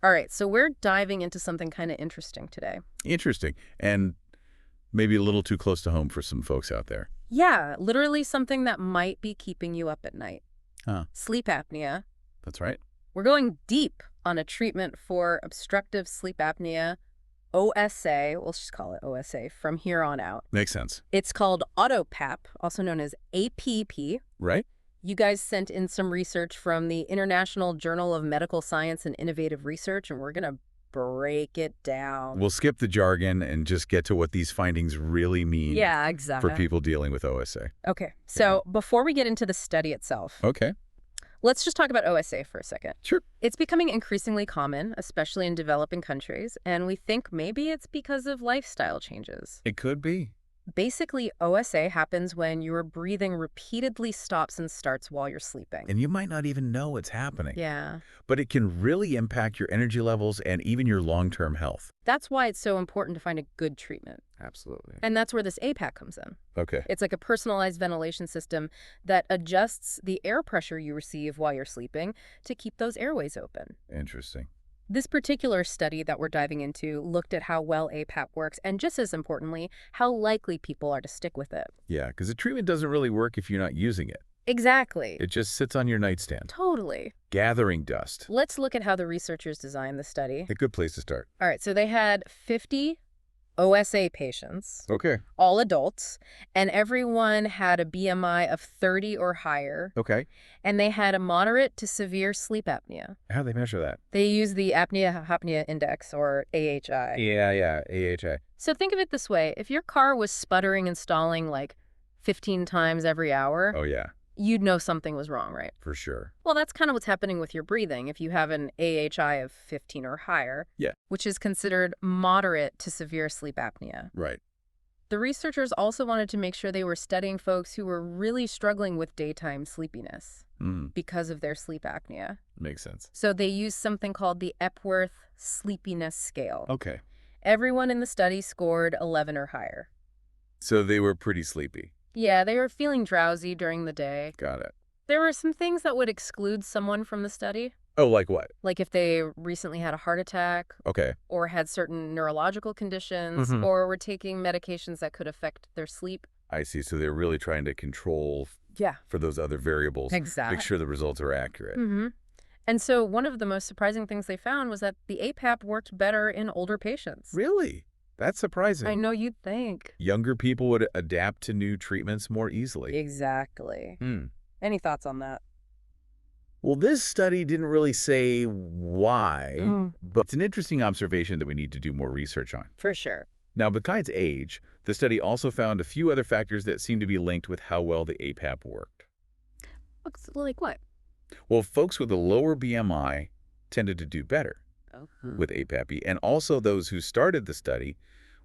All right, so we're diving into something kind of interesting today. Interesting. And maybe a little too close to home for some folks out there. Yeah, literally something that might be keeping you up at night. Huh. Sleep apnea. That's right. We're going deep on a treatment for obstructive sleep apnea, OSA, we'll just call it OSA from here on out. Makes sense. It's called Auto-PAP, also known as APP. Right? You guys sent in some research from the International Journal of Medical Science and Innovative Research, and we're going to break it down. We'll skip the jargon and just get to what these findings really mean Yeah, for exactly. people dealing with OSA. Okay, so before we get into the study itself, Okay. let's just talk about OSA for a second. Sure. It's becoming increasingly common, especially in developing countries, and we think maybe it's because of lifestyle changes. It could be. Basically, OSA happens when your breathing repeatedly stops and starts while you're sleeping. And you might not even know it's happening. Yeah. But it can really impact your energy levels and even your long-term health. That's why it's so important to find a good treatment. Absolutely. And that's where this APAP comes in. Okay. It's like a personalized ventilation system that adjusts the air pressure you receive while you're sleeping to keep those airways open. Interesting. This particular study that we're diving into looked at how well APAP works and, just as importantly, how likely people are to stick with it. Yeah, because the treatment doesn't really work if you're not using it. Exactly. It just sits on your nightstand, Totally. gathering dust. Let's look at how the researchers designed the study. A good place to start. All right, so they had 50 OSA patients, Okay. all adults, and everyone had a BMI of 30 or higher, Okay. and they had a moderate to severe sleep apnea. How do they measure that? They use the apnea-hypopnea index, or AHI. Yeah, AHI. So think of it this way. If your car was sputtering and stalling like 15 times every hour, Oh, yeah, you'd know something was wrong, right? for sure. Well, that's kind of what's happening with your breathing if you have an AHI of 15 or higher, Yeah. which is considered moderate to severe sleep apnea. Right. The researchers also wanted to make sure they were studying folks who were really struggling with daytime sleepiness because of their sleep apnea. Makes sense. So they used something called the Epworth Sleepiness Scale. Okay. Everyone in the study scored 11 or higher. So they were pretty sleepy. Yeah, they were feeling drowsy during the day. Got it. There were some things that would exclude someone from the study, Oh, like what? like if they recently had a heart attack Okay. or had certain neurological conditions Mhm. or were taking medications that could affect their sleep. I see. So they're really trying to control Yeah, for those other variables. exactly. Make sure the results are accurate. And so one of the most surprising things they found was that the APAP worked better in older patients. Really? That's surprising. I know you'd think. Younger people would adapt to new treatments more easily. Exactly. Hmm. Any thoughts on that? Well, this study didn't really say why, but it's an interesting observation that we need to do more research on. For sure. Now, besides age, the study also found a few other factors that seem to be linked with how well the APAP worked. Like what? Well, folks with a lower BMI tended to do better Oh. with APAP, and also those who started the study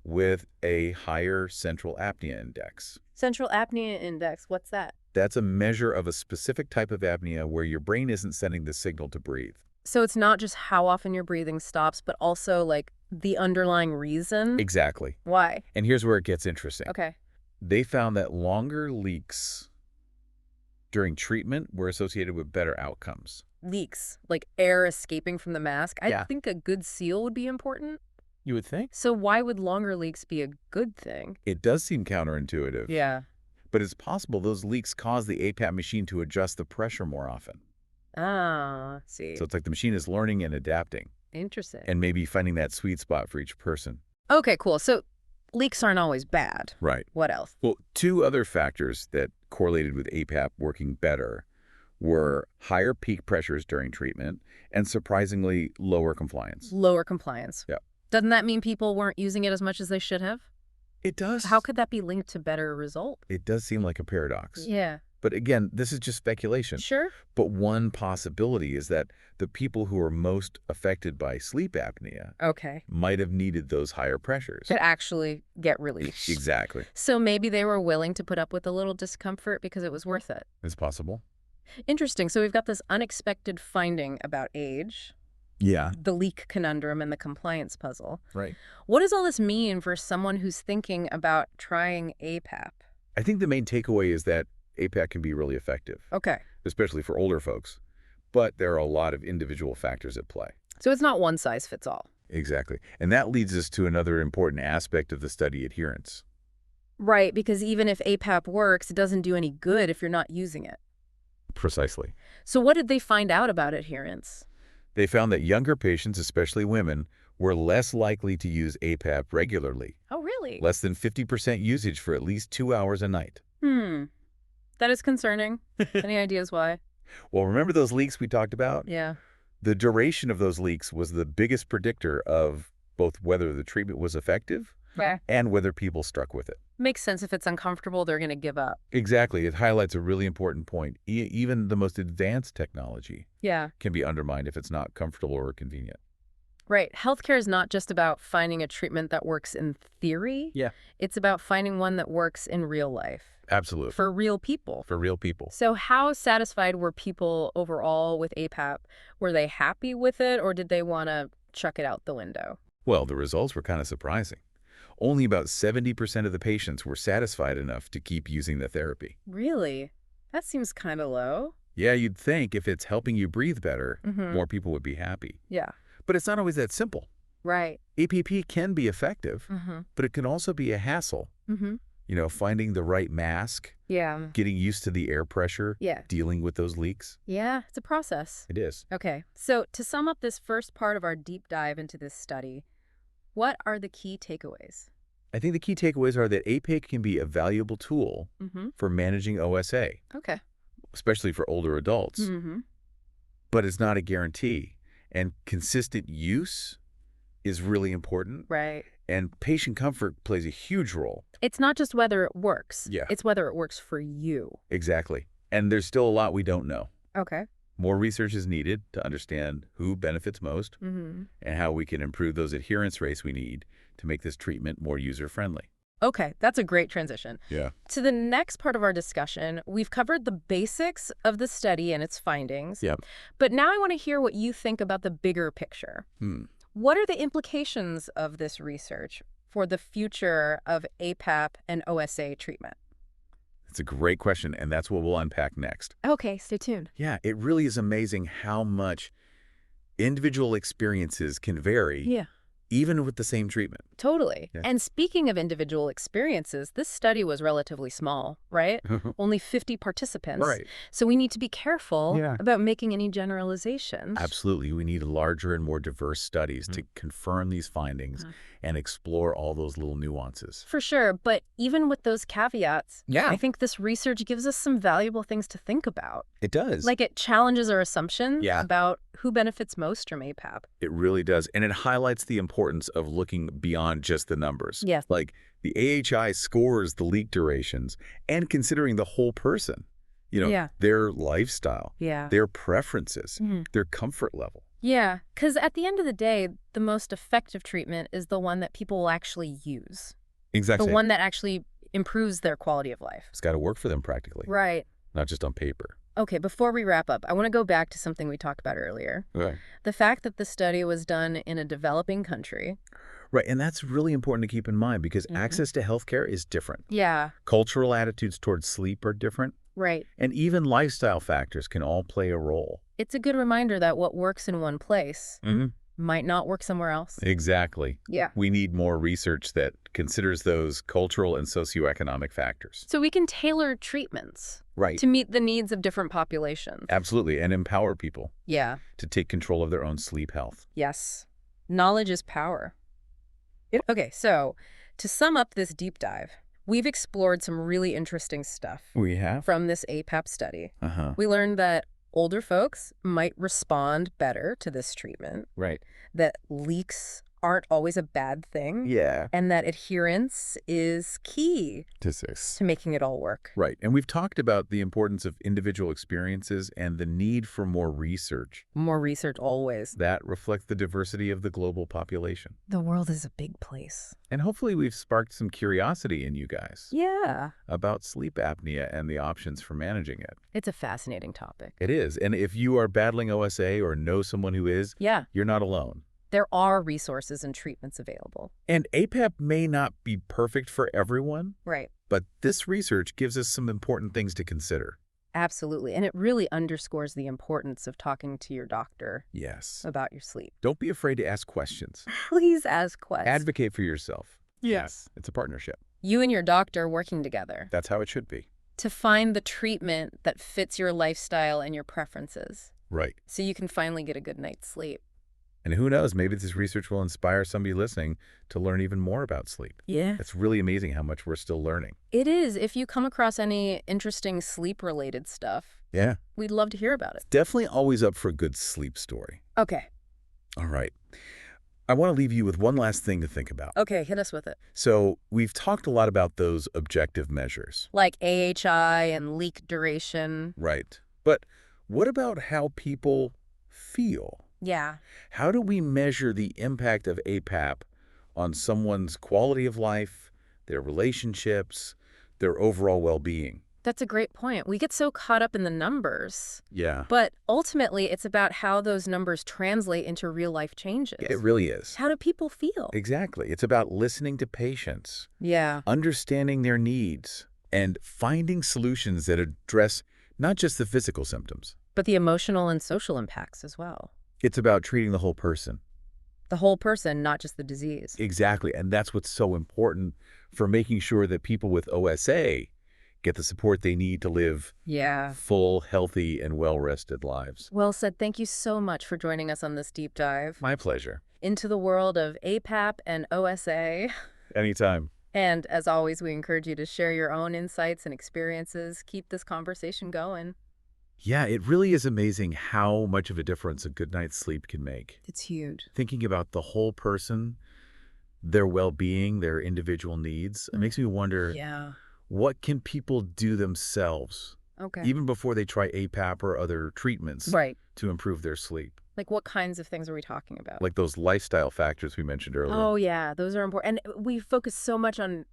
with a higher central apnea index. Central apnea index, what's that? That's a measure of a specific type of apnea where your brain isn't sending the signal to breathe. So it's not just how often your breathing stops, but also like the underlying reason? Exactly. Why? And here's where it gets interesting. Okay. They found that longer leaks during treatment were associated with better outcomes. Leaks, like air escaping from the mask. I Yeah. think a good seal would be important. You would think? So why would longer leaks be a good thing? It does seem counterintuitive. Yeah. But it's possible those leaks cause the APAP machine to adjust the pressure more often. Ah, see. So it's like the machine is learning and adapting, Interesting. and maybe finding that sweet spot for each person. Okay, cool. So leaks aren't always bad. Right. What else? Well, two other factors that correlated with APAP working better were higher peak pressures during treatment and surprisingly lower compliance. Lower compliance. Yeah. Doesn't that mean people weren't using it as much as they should have? It does. How could that be linked to better result? It does seem like a paradox. Yeah. But again, this is just speculation. Sure. But one possibility is that the people who are most affected by sleep apnea Okay. might have needed those higher pressures. Could actually get relief. Exactly. So maybe they were willing to put up with a little discomfort because it was worth it. It's possible. Interesting. So we've got this unexpected finding about age, Yeah. the leak conundrum, and the compliance puzzle. Right. What does all this mean for someone who's thinking about trying APAP? I think the main takeaway is that APAP can be really effective, Okay. especially for older folks. But there are a lot of individual factors at play. So it's not one size fits all. Exactly. And that leads us to another important aspect of the study, adherence. Right, because even if APAP works, it doesn't do any good if you're not using it. Precisely. So what did they find out about adherence? They found that younger patients, especially women, were less likely to use APAP regularly. Oh, really? Less than 50% usage for at least 2 hours a night. That is concerning. Any ideas why? Well, remember those leaks we talked about? Yeah. The duration of those leaks was the biggest predictor of both whether the treatment was effective Okay. and whether people stuck with it. Makes sense. If it's uncomfortable, they're going to give up. Exactly. It highlights a really important point. Even the most advanced technology Yeah. can be undermined if it's not comfortable or convenient. Right. Healthcare is not just about finding a treatment that works in theory. Yeah. It's about finding one that works in real life. Absolutely. For real people. For real people. So how satisfied were people overall with APAP? Were they happy with it, or did they want to chuck it out the window? Well, the results were kind of surprising. Only about 70% of the patients were satisfied enough to keep using the therapy. Really? That seems kind of low. Yeah, you'd think if it's helping you breathe better, more people would be happy. Yeah. But it's not always that simple. Right. APP can be effective, but it can also be a hassle. Finding the right mask, Yeah. getting used to the air pressure, Yeah. dealing with those leaks. Yeah, it's a process. It is. Okay, so to sum up this first part of our deep dive into this study, what are the key takeaways? I think the key takeaways are that APIC can be a valuable tool for managing OSA, Okay. especially for older adults, but it's not a guarantee. And consistent use is really important. Right. And patient comfort plays a huge role. It's not just whether it works. Yeah. It's whether it works for you. Exactly. And there's still a lot we don't know. Okay. More research is needed to understand who benefits most and how we can improve those adherence rates we need to make this treatment more user-friendly. Okay, that's a great transition. Yeah. To the next part of our discussion, we've covered the basics of the study and its findings. Yep. But now I want to hear what you think about the bigger picture. What are the implications of this research for the future of APAP and OSA treatment? It's a great question, and that's what we'll unpack next. Okay, stay tuned. Yeah, it really is amazing how much individual experiences can vary, Yeah. even with the same treatment. Totally. Yeah. And speaking of individual experiences, this study was relatively small, right? Only 50 participants. Right. So we need to be careful Yeah. about making any generalizations. Absolutely. We need larger and more diverse studies to confirm these findings and explore all those little nuances. For sure. But even with those caveats, Yeah. I think this research gives us some valuable things to think about. It does. Like it challenges our assumptions Yeah. about who benefits most from APAP. It really does. And it highlights the importance of looking beyond just the numbers. Yes. Like the AHI scores the leak durations and considering the whole person, Yeah. their lifestyle, Yeah. their preferences, their comfort level. Yeah, because at the end of the day, the most effective treatment is the one that people will actually use. Exactly. The one that actually improves their quality of life. It's got to work for them practically, Right. not just on paper. Okay, before we wrap up, I want to go back to something we talked about earlier. Right. The fact that the study was done in a developing country. Right. And that's really important to keep in mind because access to healthcare is different. Yeah, Cultural attitudes towards sleep are different. right. And even lifestyle factors can all play a role. It's a good reminder that what works in one place might not work somewhere else. Exactly. Yeah. We need more research that considers those cultural and socioeconomic factors. So we can tailor treatments Right. to meet the needs of different populations. Absolutely. And empower people Yeah. to take control of their own sleep health. Yes. Knowledge is power. Okay, so to sum up this deep dive, we've explored some really interesting stuff We have? from this APAP study. Uh-huh. We learned that older folks might respond better to this treatment, Right. that leaks aren't always a bad thing, Yeah. and that adherence is key to making it all work. Right. And we've talked about the importance of individual experiences and the need for more research More research always. that reflects the diversity of the global population. The world is a big place. And hopefully we've sparked some curiosity in you guys Yeah. about sleep apnea and the options for managing it. It's a fascinating topic. It is. And if you are battling OSA or know someone who is, Yeah. you're not alone. There are resources and treatments available. And APAP may not be perfect for everyone, Right. but this research gives us some important things to consider. Absolutely. And it really underscores the importance of talking to your doctor Yes. about your sleep. Don't be afraid to ask questions. Please ask questions. Advocate for yourself. Yes. It's a partnership. You and your doctor working together That's how it should be. to find the treatment that fits your lifestyle and your preferences Right. so you can finally get a good night's sleep. And who knows, maybe this research will inspire somebody listening to learn even more about sleep. Yeah. It's really amazing how much we're still learning. It is. If you come across any interesting sleep-related stuff, Yeah. we'd love to hear about it. Definitely always up for a good sleep story. Okay. All right. I want to leave you with one last thing to think about. Okay, hit us with it. So we've talked a lot about those objective measures. Like AHI and leak duration. Right. But what about how people feel? Yeah. How do we measure the impact of APAP on someone's quality of life, their relationships, their overall well-being? That's a great point. We get so caught up in the numbers. Yeah. But ultimately, it's about how those numbers translate into real-life changes. It really is. How do people feel? Exactly. It's about listening to patients, Yeah. understanding their needs, and finding solutions that address not just the physical symptoms. But the emotional and social impacts as well. It's about treating the whole person. The whole person, not just the disease. Exactly. And that's what's so important for making sure that people with OSA get the support they need to live Yeah. full, healthy, and well-rested lives. Well said. Thank you so much for joining us on this deep dive My pleasure. into the world of APAP and OSA. Anytime. And as always, we encourage you to share your own insights and experiences. Keep this conversation going. Yeah, it really is amazing how much of a difference a good night's sleep can make. It's huge. Thinking about the whole person, their well-being, their individual needs, it makes me wonder, Yeah. what can people do themselves, Okay. even before they try APAP or other treatments, Right. to improve their sleep? Like what kinds of things are we talking about? Like those lifestyle factors we mentioned earlier. Oh, yeah. Those are important. And we focus so much on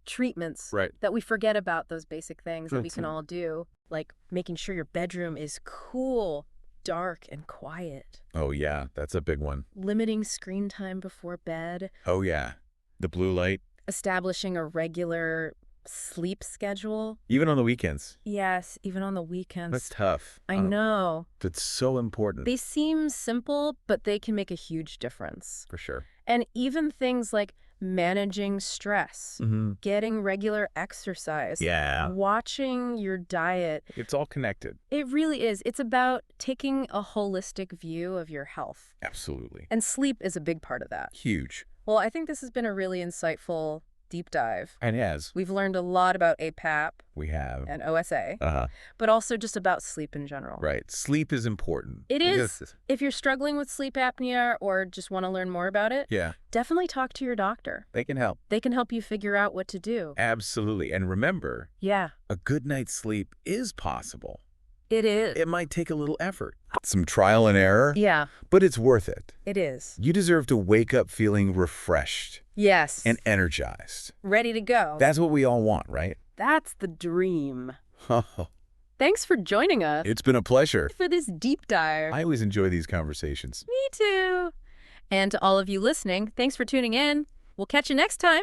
treatments Right. that we forget about those basic things that we That's can it. all do. Like making sure your bedroom is cool, dark, and quiet. Oh, yeah, that's a big one. Limiting screen time before bed. Oh, yeah. The blue light, Establishing a regular sleep schedule. even on the weekends. Yes, even on the weekends. That's tough. I know. That's so important. They seem simple, but they can make a huge difference. For sure. And even things like managing stress, Mm-hmm. getting regular exercise, Yeah. watching your diet. It's all connected. It really is. It's about taking a holistic view of your health. Absolutely. And sleep is a big part of that. Huge. Well, I think this has been a really insightful deep dive. And as We've learned a lot about APAP we have. and OSA, Uh-huh. but also just about sleep in general. Right. Sleep is important. It is. Yes. If you're struggling with sleep apnea or just want to learn more about it, Yeah. definitely talk to your doctor. They can help. They can help you figure out what to do. Absolutely. And remember, Yeah, a good night's sleep is possible. it is. It might take a little effort, some trial and error, Yeah, but it's worth it. it is. You deserve to wake up feeling refreshed Yes. and energized. ready to go. That's what we all want, right? That's the dream. Oh, Thanks for joining us it's been a pleasure. for this deep dive. I always enjoy these conversations. Me too. And to all of you listening, thanks for tuning in. We'll catch you next time.